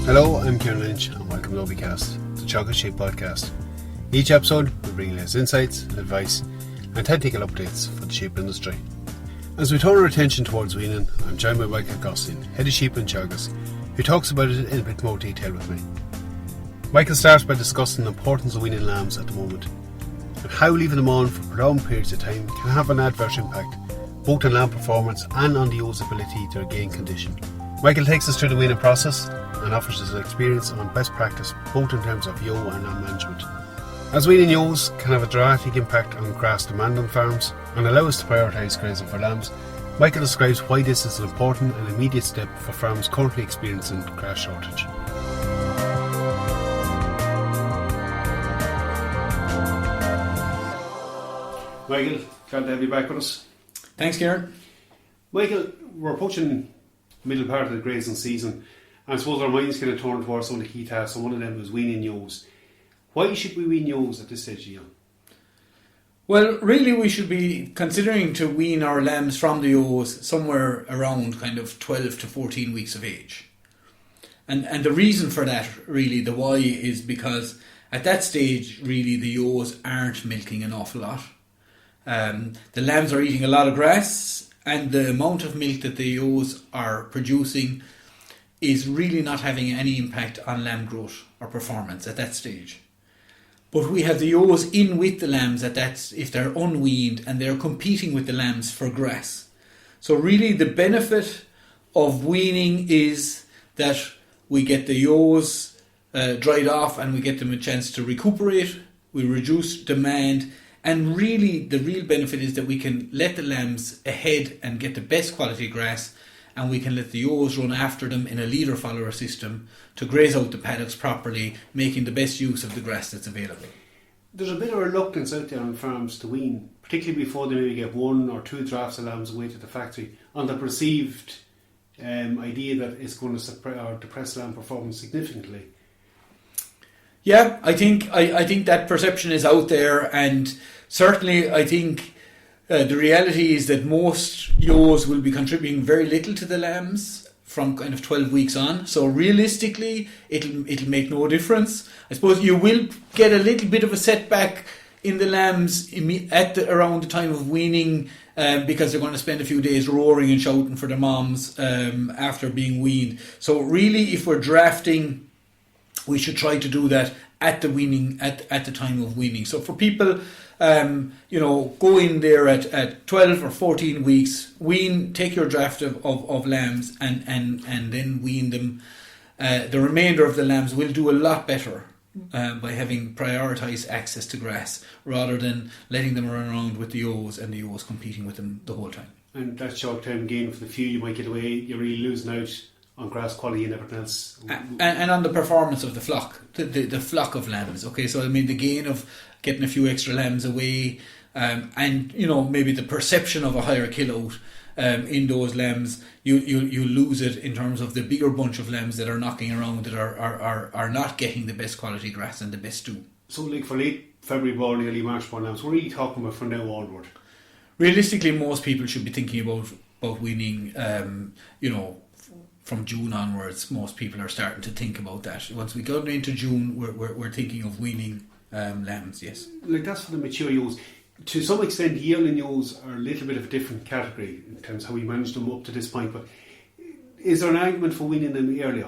Hello, I'm Kieran Lynch and welcome to Teagasc, the Chocolate Sheep podcast. Each episode we bring you latest insights, advice and tactical updates for the sheep industry. As we turn our attention towards weaning, I'm joined by Michael Gosling, Head of Sheep in Teagasc, who talks about it in a bit more detail with me. Michael starts by discussing the importance of weaning lambs at the moment and how leaving them on for prolonged periods of time can have an adverse impact both on lamb performance and on the ewes' ability to regain condition. Michael takes us through the weaning process and offers us experience on best practice both in terms of ewe and lamb management. As weaning ewes can have a dramatic impact on grass demand on farms and allow us to prioritise grazing for lambs, Michael describes why this is an important and immediate step for farms currently experiencing grass shortage. Michael, glad to have you back with us. Thanks, Kieran. Michael, we're approaching the middle part of the grazing season, and I suppose our minds kind of turn towards some of the key tasks, and one of them is weaning ewes. Why should we wean ewes at this stage of the year? Well, really we should be considering to wean our lambs from the ewes somewhere around kind of 12 to 14 weeks of age. And the reason for that, really, the why, is because at that stage, really, the ewes aren't milking an awful lot. The lambs are eating a lot of grass, and the amount of milk that the ewes are producing is really not having any impact on lamb growth or performance at that stage. But we have the ewes in with the lambs if they're unweaned, and they're competing with the lambs for grass. So really the benefit of weaning is that we get the ewes dried off and we get them a chance to recuperate, we reduce demand, and really the real benefit is that we can let the lambs ahead and get the best quality grass, and we can let the ewes run after them in a leader-follower system to graze out the paddocks properly, making the best use of the grass that's available. There's a bit of reluctance out there on farms to wean, particularly before they maybe get one or two drafts of lambs away to the factory, on the perceived idea that it's going to depress lamb performance significantly. Yeah, I think that perception is out there, and certainly I think the reality is that most ewes will be contributing very little to the lambs from kind of 12 weeks on. So realistically, it'll make no difference. I suppose you will get a little bit of a setback in the lambs around the time of weaning, because they're going to spend a few days roaring and shouting for their moms after being weaned. So really, if we're drafting, we should try to do that at the weaning, at the time of weaning. So for people, go in there at 12 or 14 weeks, wean, take your draft of lambs and then wean them. The remainder of the lambs will do a lot better by having prioritised access to grass rather than letting them run around with the ewes and the ewes competing with them the whole time. And that short-term gain for the few you might get away, you're really losing out on grass quality and everything else. And on the performance of the flock, the flock of lambs. Okay, so I mean the gain of getting a few extra lambs away, and maybe the perception of a higher kill out in those lambs, you lose it in terms of the bigger bunch of lambs that are knocking around that are not getting the best quality grass and the best stew. So like for late February born, early March born lambs, we're really talking about from now onward. Realistically, most people should be thinking about weaning, from June onwards. Most people are starting to think about that. Once we go into June, we're thinking of weaning lambs, yes. Like that's for the mature ewes. To some extent, yearling ewes are a little bit of a different category in terms of how we manage them up to this point. But is there an argument for weaning them earlier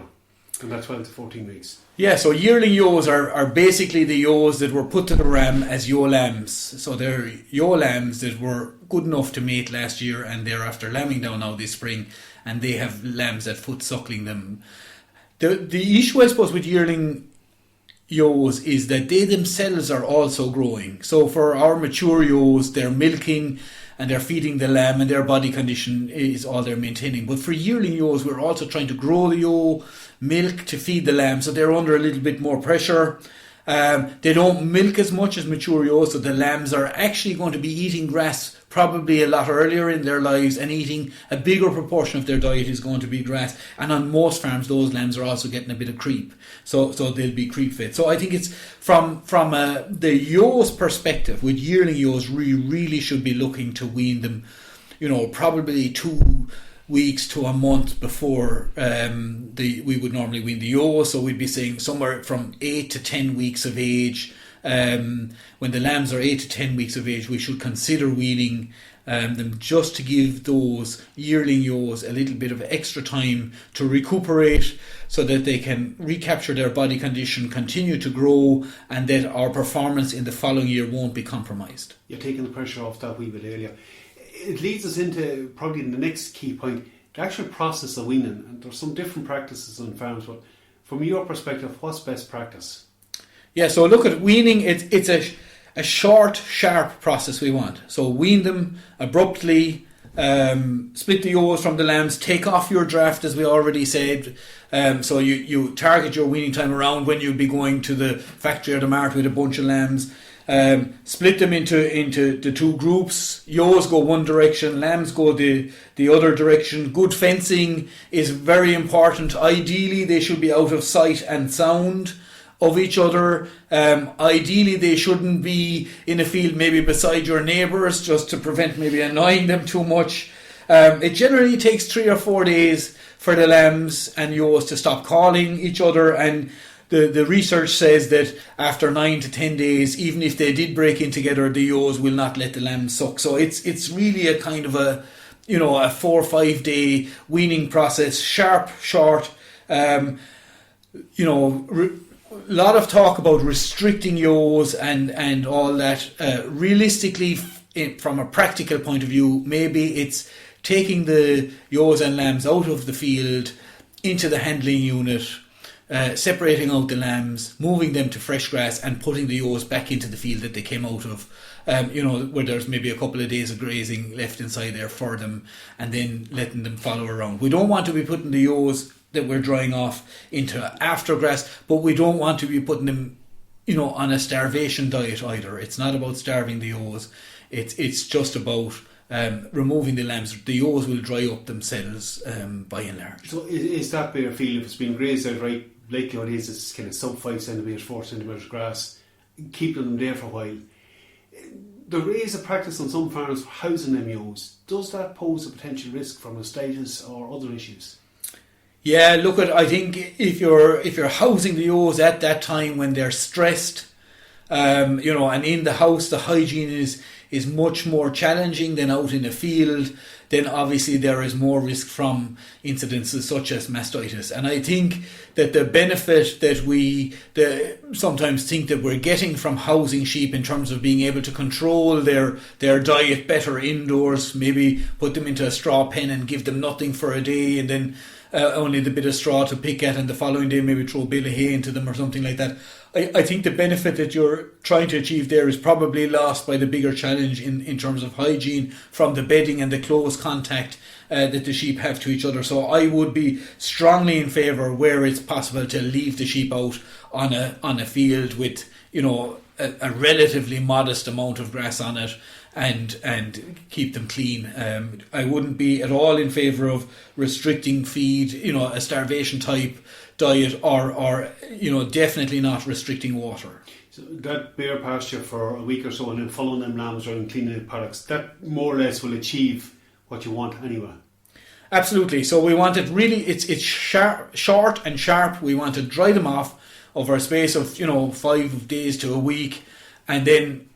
than that 12 to 14 weeks? Yeah, so yearling ewes are basically the ewes that were put to the ram as ewe lambs. So they're ewe lambs that were good enough to mate last year, and they're after lambing down now this spring, and they have lambs at foot suckling them. The issue, I suppose, with yearling ewes is that they themselves are also growing. So for our mature ewes, they're milking and they're feeding the lamb, and their body condition is all they're maintaining. But for yearling ewes, we're also trying to grow the ewe, milk to feed the lamb, so they're under a little bit more pressure. They don't milk as much as mature ewes, so the lambs are actually going to be eating grass probably a lot earlier in their lives, and eating a bigger proportion of their diet is going to be grass. And on most farms, those lambs are also getting a bit of creep, so they'll be creep fit. So I think it's from the ewes perspective, with yearling ewes, we really should be looking to wean them, probably 2 weeks to a month before we would normally wean the ewes. So we'd be saying somewhere from 8 to 10 weeks of age. When the lambs are 8 to 10 weeks of age, we should consider weaning them, just to give those yearling ewes a little bit of extra time to recuperate, so that they can recapture their body condition, continue to grow, and that our performance in the following year won't be compromised. You're taking the pressure off that wee bit earlier. It leads us into probably the next key point, the actual process of weaning. And there's some different practices on farms, but from your perspective, what's best practice? Yeah, so look at weaning. It's a short, sharp process we want. So wean them abruptly, split the ewes from the lambs, take off your draft, as we already said. So you target your weaning time around when you'll be going to the factory or the market with a bunch of lambs. Split them into the two groups. Ewes go one direction, lambs go the other direction. Good fencing is very important. Ideally, they should be out of sight and sound of each other. Ideally, they shouldn't be in a field maybe beside your neighbours, just to prevent maybe annoying them too much. It generally takes 3 or 4 days for the lambs and ewes to stop calling each other, and the research says that after 9 to 10 days, even if they did break in together, the ewes will not let the lambs suck. So it's really a kind of a 4 or 5 day weaning process, sharp, short. A lot of talk about restricting ewes and all that. Realistically, from a practical point of view, maybe it's taking the ewes and lambs out of the field into the handling unit, separating out the lambs, moving them to fresh grass, and putting the ewes back into the field that they came out of, where there's maybe a couple of days of grazing left inside there for them, and then letting them follow around. We don't want to be putting the ewes that we're drying off into after grass, but we don't want to be putting them, on a starvation diet either. It's not about starving the ewes. It's just about removing the lambs. The ewes will dry up themselves by and large. So is that bare field, if it's been grazed out right, likelihood is it's kind of sub 5 centimetres, 4 centimetres grass, keeping them there for a while. There is a practice on some farms for housing them ewes. Does that pose a potential risk from mastitis or other issues? Yeah, I think if you're housing the ewes at that time when they're stressed, and in the house the hygiene is much more challenging than out in a field, then obviously there is more risk from incidences such as mastitis. And I think that the benefit that we sometimes think that we're getting from housing sheep in terms of being able to control their diet better indoors, maybe put them into a straw pen and give them nothing for a day, and then only the bit of straw to pick at, and the following day maybe throw a bale of hay into them or something like that. I think the benefit that you're trying to achieve there is probably lost by the bigger challenge in terms of hygiene from the bedding and the close contact that the sheep have to each other. So I would be strongly in favour, where it's possible, to leave the sheep out on a field with a relatively modest amount of grass on it, and keep them clean. I wouldn't be at all in favour of restricting feed, a starvation type diet, or definitely not restricting water. So that bare pasture for a week or so and then following them lambs around and cleaning the paddocks, that more or less will achieve what you want anyway. Absolutely. So we want it really, it's short and sharp. We want to dry them off over a space of 5 days to a week, and then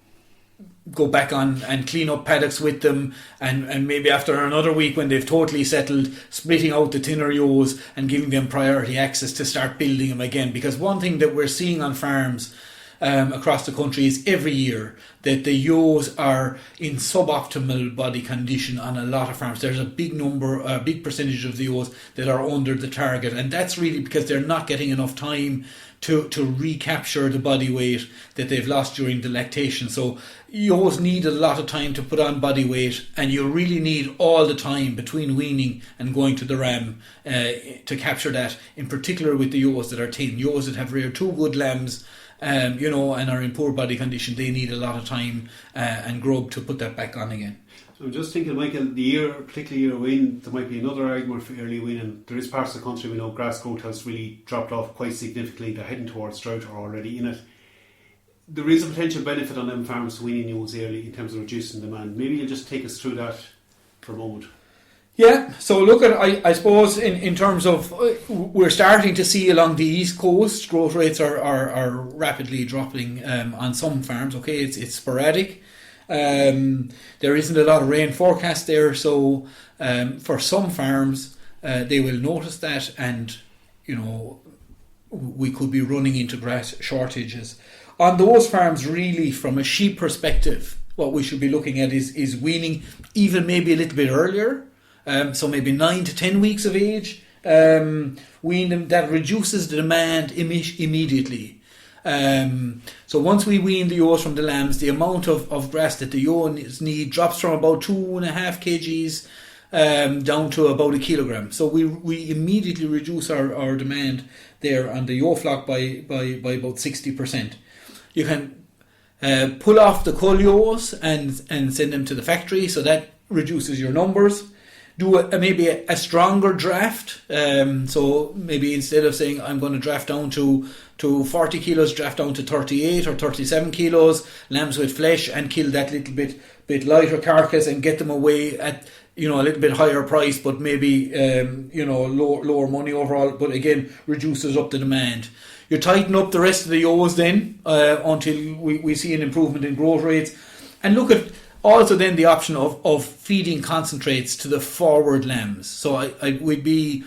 go back on and clean up paddocks with them, and maybe after another week, when they've totally settled, splitting out the thinner ewes and giving them priority access to start building them again. Because one thing that we're seeing on farms across the country is every year that the ewes are in suboptimal body condition on a lot of farms. There's a big percentage of the ewes that are under the target, and that's really because they're not getting enough time to recapture the body weight that they've lost during the lactation. So ewes need a lot of time to put on body weight, and you really need all the time between weaning and going to the ram to capture that, in particular with the ewes that are thin. Ewes that have reared 2 good lambs and are in poor body condition, they need a lot of time and grub to put that back on again. So I'm just thinking, Michael, particularly year of wean, there might be another argument for early weaning. There is parts of the country we know grass growth has really dropped off quite significantly. They're heading towards drought or already in it. There is a potential benefit on them farms to weaning ewes early in terms of reducing demand. Maybe you'll just take us through that for a moment. Yeah, so look at, I suppose in terms of, we're starting to see along the east coast, growth rates are rapidly dropping on some farms. Okay, it's sporadic. There isn't a lot of rain forecast there, so for some farms they will notice that, and we could be running into grass shortages. On those farms, really, from a sheep perspective, what we should be looking at is weaning, even maybe a little bit earlier. So maybe 9 to 10 weeks of age, wean them. That reduces the demand immediately. So once we wean the ewes from the lambs, the amount of grass that the ewes need drops from about 2.5 kgs down to about 1 kilogram. So we immediately reduce our demand there on the ewe flock by about 60%. You can pull off the cull ewes and send them to the factory, so that reduces your numbers. Do maybe a stronger draft. So maybe instead of saying I'm going to draft down to 40 kilos, draft down to 38 or 37 kilos, lambs with flesh, and kill that little bit lighter carcass and get them away at a little bit higher price, but maybe lower money overall. But again, reduces up the demand. You tighten up the rest of the ewes then until we see an improvement in growth rates, and look at. Also then the option of feeding concentrates to the forward lambs. So I would be,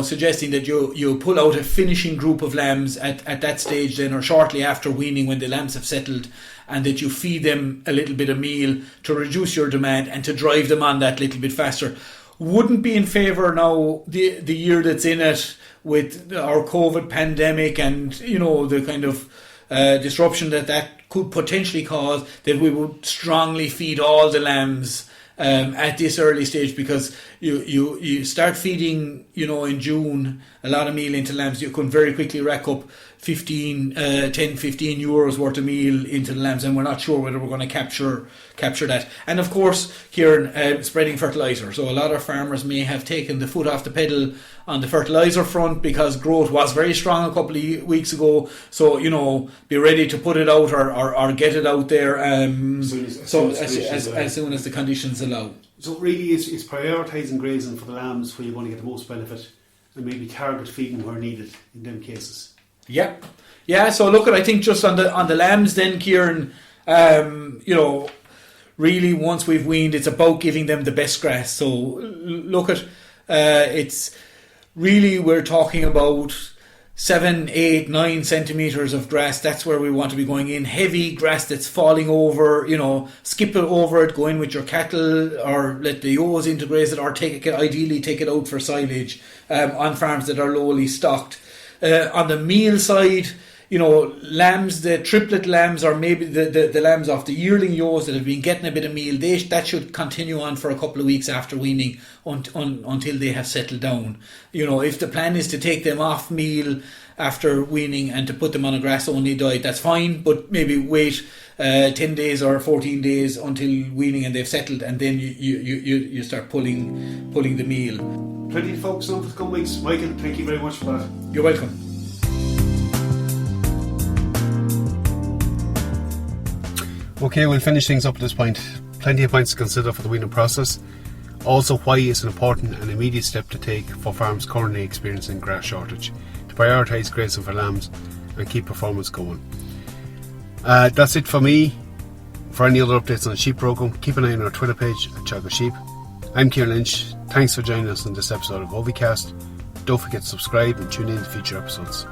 suggesting that you pull out a finishing group of lambs at that stage then, or shortly after weaning when the lambs have settled, and that you feed them a little bit of meal to reduce your demand and to drive them on that little bit faster. Wouldn't be in favour now the year that's in it with our COVID pandemic and, the kind of disruption that could potentially cause, that we would strongly feed all the lambs at this early stage, because you start feeding in June a lot of meal into lambs, you can very quickly rack up 15 euros worth of meal into the lambs, and we're not sure whether we're going to capture that. And of course, Kieran, spreading fertiliser. So a lot of farmers may have taken the foot off the pedal on the fertiliser front because growth was very strong a couple of weeks ago. So be ready to put it out or get it out there as soon as the conditions allow. So really, it's prioritising grazing for the lambs where you want to get the most benefit, and maybe target feeding where needed in them cases. Yeah. So look at, I think just on the lambs then, Kieran, really once we've weaned, it's about giving them the best grass. So look at, it's really, we're talking about 7, 8, 9 centimetres of grass. That's where we want to be going in. Heavy grass that's falling over, skip it over it, go in with your cattle, or let the ewes in to graze it, or ideally take it out for silage on farms that are lowly stocked. On the meal side, lambs, the triplet lambs, or maybe the lambs off the yearling ewes that have been getting a bit of meal, that should continue on for a couple of weeks after weaning until they have settled down. If the plan is to take them off meal after weaning and to put them on a grass-only diet, that's fine, but maybe wait 10 days or 14 days until weaning and they've settled, and then you start pulling the meal. Plenty to focus on for the coming weeks. Michael, thank you very much for that. You're welcome. Okay, we'll finish things up at this point. Plenty of points to consider for the weaning process. Also, why it's an important and immediate step to take for farms currently experiencing grass shortage, to prioritise grazing for lambs and keep performance going. That's it for me. For any other updates on the sheep programme, keep an eye on our Twitter page at Teagasc Sheep. I'm Kieran Lynch. Thanks for joining us in this episode of Ovicast. Don't forget to subscribe and tune in to future episodes.